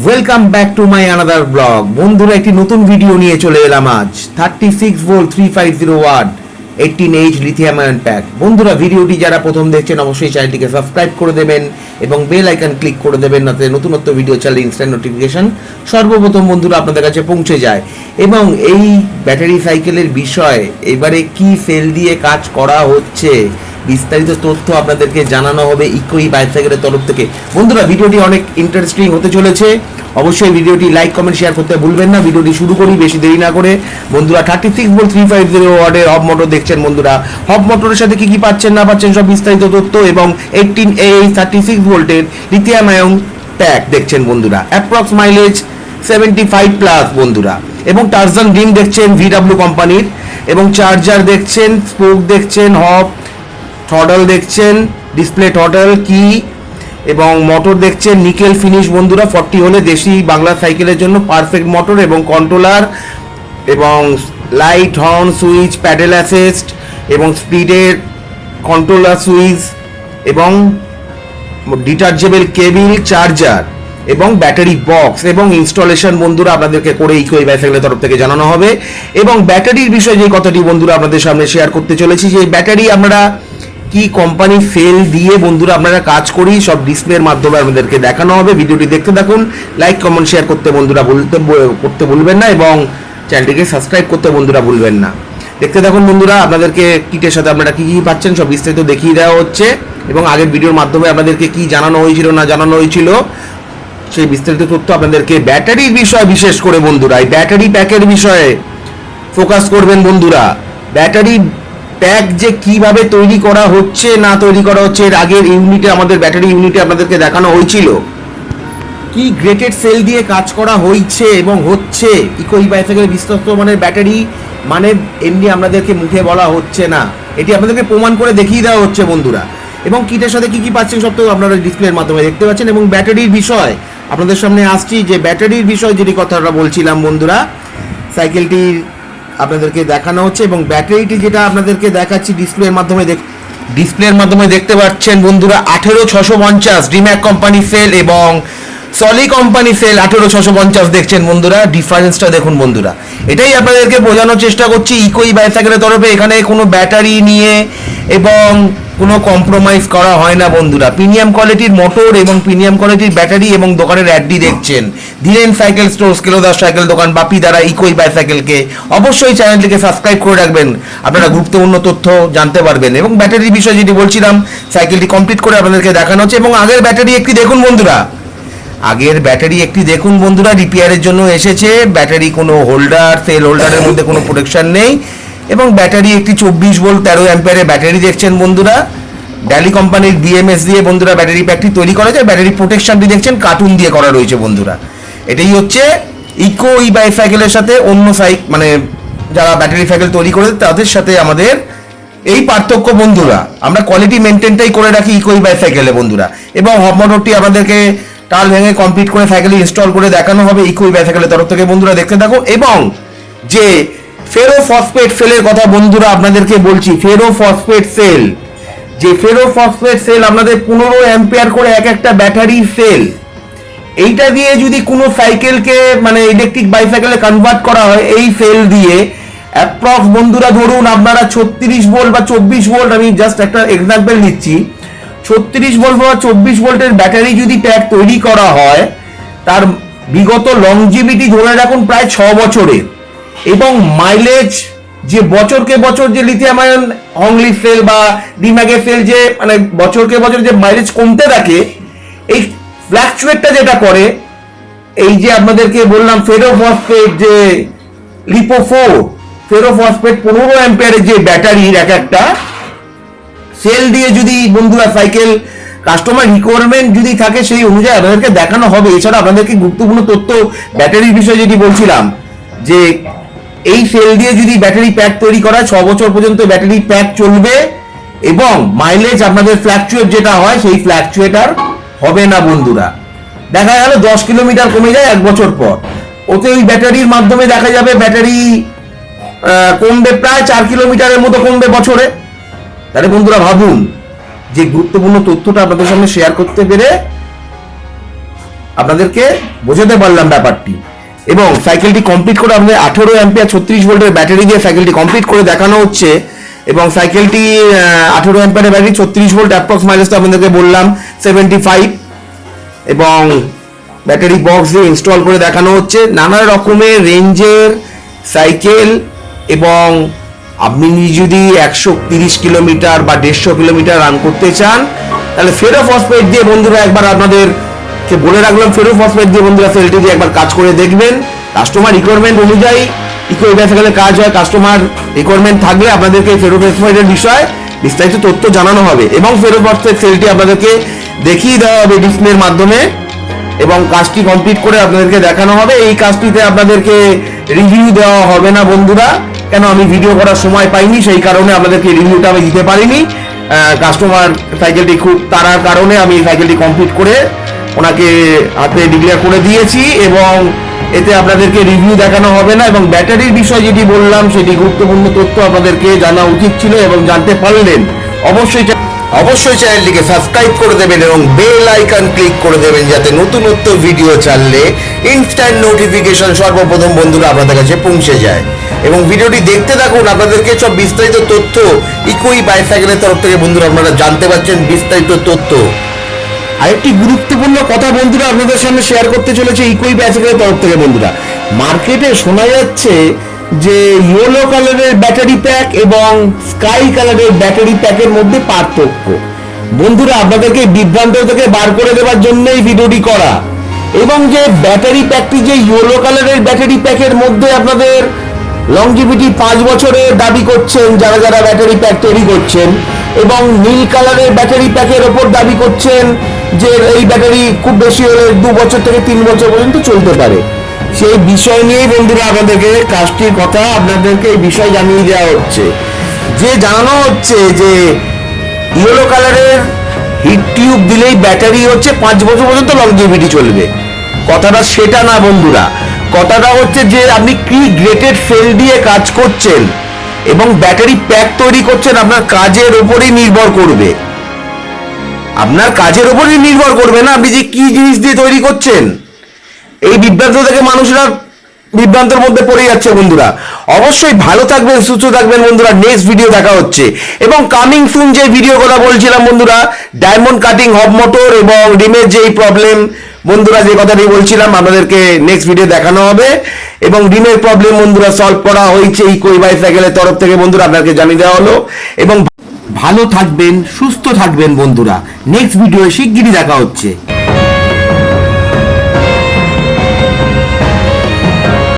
Welcome back to my another blog. বন্ধুরা, একটি নতুন ভিডিও নিয়ে চলে এলাম আজ। 36 volt 350 watt 18H lithium ion pack. বন্ধুরা, ভিডিওটি যারা প্রথম দেখছেন অবশ্যই চ্যানেলটিকে সাবস্ক্রাইব করে দেবেন এবং বেল আইকন ক্লিক করে দেবেন, যাতে নতুনত্ব ভিডিও চাইলে ইনস্ট্যান্ট নোটিফিকেশন সর্বপ্রথম বন্ধুরা আপনাদের কাছে পৌঁছে যায়। এবং এই ব্যাটারি সাইকেলের বিষয়ে এবারে কি সেল দিয়ে কাজ করা হচ্ছে বিস্তারিত তথ্য আপনাদেরকে জানানো হবে ইকোই বাইসাইকেলের তরফ থেকে। বন্ধুরা, ভিডিওটি অনেক ইন্টারেস্টিং হতে চলেছে। অবশ্যই ভিডিওটি লাইক কমেন্ট শেয়ার করতে ভুলবেন না। ভিডিওটি শুরু করি বেশি দেরি না করে। বন্ধুরা, 36 ভোল্ট 350 ওয়াটের হব মোটর দেখছেন। বন্ধুরা, হব মোটরের সাথে কি কি পাচ্ছেন না পাচ্ছেন সব বিস্তারিত তথ্য এবং 18H 36 ভোল্টের লিথিয়াম আয়ন প্যাক দেখছেন। বন্ধুরা, অ্যাপ্রক্স মাইলেজ 75 প্লাস বন্ধুরা। এবং টার্জান রিম দেখছেন VW কোম্পানির, এবং চার্জার দেখছেন, স্পোক দেখছেন, হব থ্রটল দেখছেন, ডিসপ্লে থ্রটল কি, এবং মোটর দেখছেন নিকেল ফিনিশ। বন্ধুরা, 40 হলে দেশি বাংলা সাইকেলের জন্য পারফেক্ট মোটর, এবং কন্ট্রোলার এবং light, horn, switch, pedal assist এবং স্পিডের কন্ট্রোলার সুইচ এবং ডিটাচেবল কেবিল, চার্জার এবং ব্যাটারি বক্স এবং ইনস্টলেশন বন্ধুরা আপনাদেরকে করে ইকোই বাইসাইকেলের তরফ থেকে জানানো হবে। এবং ব্যাটারির বিষয়ে যে কথাটি বন্ধুরা আপনাদের সামনে শেয়ার করতে চলেছি, যে ব্যাটারি আমরা কি কোম্পানি সেল দিয়ে বন্ধুরা আপনারা কাজ করি সব ডিসপ্লের মাধ্যমে আপনাদেরকে দেখানো হবে। ভিডিওটি দেখতে থাকুন, লাইক কমেন্ট শেয়ার করতে বন্ধুরা করতে ভুলবেন না, এবং চ্যানেলটিকে সাবস্ক্রাইব করতে বন্ধুরা ভুলবেন না। দেখতে থাকুন বন্ধুরা, আপনাদেরকে কিটের সাথে আপনারা কি কি পাচ্ছেন সব বিস্তারিত দেখিয়ে দেওয়া হচ্ছে, এবং আগের ভিডিওর মাধ্যমে আপনাদেরকে কি জানানো হয়েছিল না জানানো হয়েছিল সেই বিস্তারিত তথ্য আপনাদেরকে ব্যাটারির বিষয় বিশেষ করে বন্ধুরা এই ব্যাটারি প্যাকের বিষয়ে ফোকাস করবেন। বন্ধুরা, ব্যাটারি প্যাক যে কিভাবে তৈরি করা হচ্ছে না তৈরি করা হচ্ছে, এর আগের ইউনিটে আমাদের ব্যাটারি ইউনিটে আপনাদেরকে দেখানো হয়েছিল কি গ্রেটেড সেল দিয়ে কাজ করা হয়েছে এবং হচ্ছে। ইকোই বাইসাইকেলের বিশ্বস্ত মানের ব্যাটারি মানে এমনি আপনাদেরকে মুখে বলা হচ্ছে না, এটি আপনাদেরকে প্রমাণ করে দেখিয়ে দেওয়া হচ্ছে বন্ধুরা। এবং কিটের সাথে কি কি পাচ্ছেন সব তো আপনারা ডিসপ্লের মাধ্যমে দেখতে পাচ্ছেন। এবং ব্যাটারির বিষয় আপনাদের সামনে আসছি, যে ব্যাটারির বিষয় যেটি কথাটা বলছিলাম বন্ধুরা, সাইকেলটির আপনাদেরকে দেখানো হচ্ছে এবং ব্যাটারিটি যেটা আপনাদেরকে দেখাচ্ছি ডিসপ্লের মাধ্যমে দেখতে পাচ্ছেন বন্ধুরা। 18650 ডিম্যাক কোম্পানি সেল এবং সলি কোম্পানি সেল 18650 দেখছেন বন্ধুরা। ডিফারেন্সটা দেখুন বন্ধুরা, এটাই আপনাদেরকে বোঝানোর চেষ্টা করছি ইকোই বাইসাইকেলের তরফে এখানে কোনো ব্যাটারি নিয়ে এবং কোনো কম্প্রোমাইজ করা হয় না বন্ধুরা। প্রিমিয়াম কোয়ালিটির মোটর এবং প্রিমিয়াম কোয়ালিটির ব্যাটারি এবং দোকানের অ্যাডটি দেখছেন ধীরেন সাইকেল স্টোর, স্কেলোদাস সাইকেল দোকান, বাপি দ্বারা ইকোই বাইসাইকেলকে অবশ্যই চ্যানেলটিকে সাবস্ক্রাইব করে রাখবেন, আপনারা গুরুত্বপূর্ণ তথ্য জানতে পারবেন। এবং ব্যাটারির বিষয় যেটি বলছিলাম, সাইকেলটি কমপ্লিট করে আপনাদেরকে দেখানো হচ্ছে। এবং আগের ব্যাটারি একটি দেখুন বন্ধুরা, রিপেয়ারের জন্য এসেছে। ব্যাটারি কোনো হোল্ডার, সেল হোল্ডারের মধ্যে কোনো প্রোটেকশন নেই, এবং ব্যাটারি একটি 24 ভোল্ট 13 অ্যাম্পিয়ারের ব্যাটারি দেখছেন বন্ধুরা। ড্যালি কোম্পানির BMS দিয়ে বন্ধুরা ব্যাটারি প্যাকটি তৈরি করা যায়। ব্যাটারি প্রোটেকশনটি দেখছেন কার্টুন দিয়ে করা রয়েছে বন্ধুরা। এটাই হচ্ছে ইকোই বাইসাইকেলের সাথে অন্য মানে যারা ব্যাটারি সাইকেল তৈরি করে তাদের সাথে আমাদের এই পার্থক্য বন্ধুরা। আমরা কোয়ালিটি মেনটেনটাই করে রাখি ইকোই বাইসাইকেলে বন্ধুরা। এবং হব মোটরটি আপনাদেরকে টাল ভেঙে কমপ্লিট করে সাইকেলে ইনস্টল করে দেখানো হবে ইকোই বাইসাইকেলের তরফ থেকে বন্ধুরা। দেখতে থাকুন। এবং যে ফেরোফসফেট সেলের কথা বন্ধুরা আপনাদেরকে বলছি, ফেরোফসফেট সেল, যে ফেরোফসফেট সেল আপনাদের 15 অ্যাম্পিয়ার করে এক একটা ব্যাটারি সেল, এইটা দিয়ে যদি কোনো সাইকেলকে মানে ইলেকট্রিক বাইসাইকেলে কনভার্ট করা হয় এই সেল দিয়ে অ্যাপ্রক্স বন্ধুরা ধরুন আপনারা 36 ভোল্ট বা 24 ভোল্ট, আমি জাস্ট একটা এক্সাম্পল দিচ্ছি, 36 ভোল্ট বা 24 ভোল্টের ব্যাটারি যদি প্যাক তৈরি করা হয় তার বিগত লংজিভিটি ধরে রাখুন প্রায় 6 বছরের, এবং মাইলেজ যে বছরকে বছর যে লিথিয়াম আয়ন হংলি সেল বা ডিম্যাকের সেল যে মানে বছরকে বছর যে মাইলেজ কমতে থাকে, এই ফ্ল্যাকচুয়েটটা যেটা করে, এই যে আপনাদেরকে বললাম ফেরোফসফেট যে লিপো4 ফেরোফসফেট 15 অ্যাম্পিয়ারের যে ব্যাটারির এক একটা সেল দিয়ে যদি বন্ধুরা সাইকেল কাস্টমার রিকোয়ারমেন্ট যদি থাকে সেই অনুযায়ী আপনাদেরকে দেখানো হবে। এছাড়া আপনাদেরকে গুরুত্বপূর্ণ তথ্য ব্যাটারির বিষয়ে যেটি বলছিলাম, যে এই সেল দিয়ে যদি ব্যাটারি প্যাক তৈরি করা 6 বছর পর্যন্ত ব্যাটারি প্যাক চলবে, এবং মাইলেজ আপনাদের ফ্ল্যাকচুয়েট যেটা হয় সেই ফ্ল্যাকচুয়েটার হবে না বন্ধুরা। দেখা গেল 10 কিলোমিটার কমে যায় 1 বছর পর, ওতে ওই ব্যাটারির মাধ্যমে দেখা যাবে ব্যাটারি কমবে প্রায় 4 কিলোমিটারের মতো কমবে বছরে। তাহলে বন্ধুরা ভাবুন যে গুরুত্বপূর্ণ তথ্যটা আপনাদের সামনে শেয়ার করতে পেরে আপনাদেরকে বোঝাতে পারলাম ব্যাপারটি। এবং সাইকেলটি কমপ্লিট করে আমাদের 18 অ্যাম্পিয়ার 36 ভোল্টের ব্যাটারি দিয়ে সাইকেলটি কমপ্লিট করে দেখানো হচ্ছে। এবং সাইকেলটি 18 অ্যাম্পিয়ারের ব্যাটারি 36 ভোল্ট অ্যাপ্রক্স মাইলেজ তো আপনাদেরকে বললাম 75, এবং ব্যাটারি বক্স দিয়ে ইনস্টল করে দেখানো হচ্ছে। নানা রকমের রেঞ্জের সাইকেল, এবং আপনি যদি 130 কিলোমিটার বা 150 কিলোমিটার রান করতে চান তাহলে ফেরো ফসফেট দিয়ে বন্ধুরা একবার আপনাদেরকে বলে রাখলাম, ফেরো ফসফেট দিয়ে বন্ধুরা সেলটি দিয়ে একবার কাজ করে দেখবেন। কাস্টমার রিকোয়ারমেন্ট অনুযায়ী ইকো বাইসাইকেলের কাজ হয়। কাস্টমার রিকোয়ারমেন্ট থাকলে আপনাদেরকে ফেরো ফসফেটের বিষয়ে বিস্তারিত তথ্য জানানো হবে, এবং ফেরো ফসফেট সেলটি আপনাদেরকে দেখিয়ে দেওয়া হবে ডিসপ্লের মাধ্যমে, এবং কাজটি কমপ্লিট করে আপনাদেরকে দেখানো হবে। এই কাজটিতে আপনাদেরকে রিভিউ দেওয়া হবে না বন্ধুরা, কেন আমি ভিডিও করার সময় পাইনি, সেই কারণে আপনাদেরকে রিভিউটা আমি দিতে পারিনি। কাস্টমার সাইকেলটি খুব তাড়ার কারণে আমি সাইকেলটি কমপ্লিট করে ওনাকে হাতে ডিক্লেয়ার করে দিয়েছি, এবং এতে আপনাদেরকে রিভিউ দেখানো হবে না। এবং ব্যাটারির বিষয় যেটি বললাম সেটি গুরুত্বপূর্ণ তথ্য আপনাদেরকে জানা উচিত ছিল এবং জানতে পারলেন। অবশ্যই চ্যানেলটিকে সাবস্ক্রাইব করে দেবেন এবং বেল আইকন ক্লিক করে দেবেন, যাতে নতুনত্ব ভিডিও ছাড়লে ইনস্ট্যান্ট নোটিফিকেশন সর্বপ্রথম বন্ধুরা আপনাদের কাছে পৌঁছে যায়। এবং ভিডিওটি দেখতে থাকুন, আপনাদেরকে সব বিস্তারিত তথ্য ইকোই বাইসাইকেলের তরফ থেকে বন্ধুরা আপনারা জানতে পারছেন বিস্তারিত তথ্য। আরেকটি গুরুত্বপূর্ণ কথা বন্ধুরা আপনাদের সামনে শেয়ার করতে চলেছে ইকোই বাইসাইকেলের তরফ থেকে বন্ধুরা। মার্কেটে শোনা যাচ্ছে যে ইয়েলো কালারের ব্যাটারি প্যাক এবং স্কাই কালারের ব্যাটারি প্যাকের মধ্যে পার্থক্য। বন্ধুরা আপনাদেরকে বিভ্রান্ত থেকে বার করে দেওয়ার জন্যই ভিডিওটি করা। এবং যে ব্যাটারি প্যাকটি যে ইয়েলো কালারের ব্যাটারি প্যাকের মধ্যে আপনাদের লংজিভিটি 5 বছরের দাবি করছেন যারা যারা ব্যাটারি প্যাক তৈরি করছেন, এবং নীল কালারের ব্যাটারি প্যাকের ওপর দাবি করছেন যে এই ব্যাটারি খুব বেশি হলে 2 বছর থেকে 3 বছর পর্যন্ত চলতে পারে, সেই বিষয় নিয়েই বন্ধুরা আপনাদেরকে কাজটির কথা আপনাদেরকে এই বিষয় জানিয়ে দেওয়া হচ্ছে। যে জানানো হচ্ছে যে ইয়েলো কালারের হিট টিউব দিলেই ব্যাটারি হচ্ছে 5 বছর পর্যন্ত লংজিভিটি চলবে, কথাটা সেটা না বন্ধুরা। কথাটা হচ্ছে যে আপনি কি গ্রেটেড সেল দিয়ে কাজ করছেন এবং ব্যাটারি প্যাক তৈরি করছেন, আপনার কাজের উপরই নির্ভর করবে। আপনার কাজের উপরই নির্ভর করবে না আপনি যে কি জিনিস দিয়ে তৈরি করছেন। এই বিভ্রান্ত থেকে মানুষরা বিভ্রান্তের মধ্যে পড়ে যাচ্ছে বন্ধুরা। অবশ্যই ভালো থাকবেন, সুস্থ থাকবেন বন্ধুরা। নেক্সট ভিডিও দেখা হচ্ছে। এবং কামিং সুন যে ভিডিও কথা বলছিলাম বন্ধুরা, ডায়মন্ড কাটিং, হব মোটর এবং রিমের যেই প্রবলেম বন্ধুরা, যে কথাটি বলছিলাম আপনাদেরকে নেক্সট ভিডিও দেখানো হবে। এবং রিমের প্রবলেম বন্ধুরা সলভ করা হয়েছে ইকোই বাইসাইকেলের তরফ থেকে বন্ধুরা, আপনাদেরকে জানিয়ে দেওয়া হলো। এবং ভালো থাকবেন, সুস্থ থাকবেন বন্ধুরা। নেক্সট ভিডিও শিগগিরই দেখা হচ্ছে।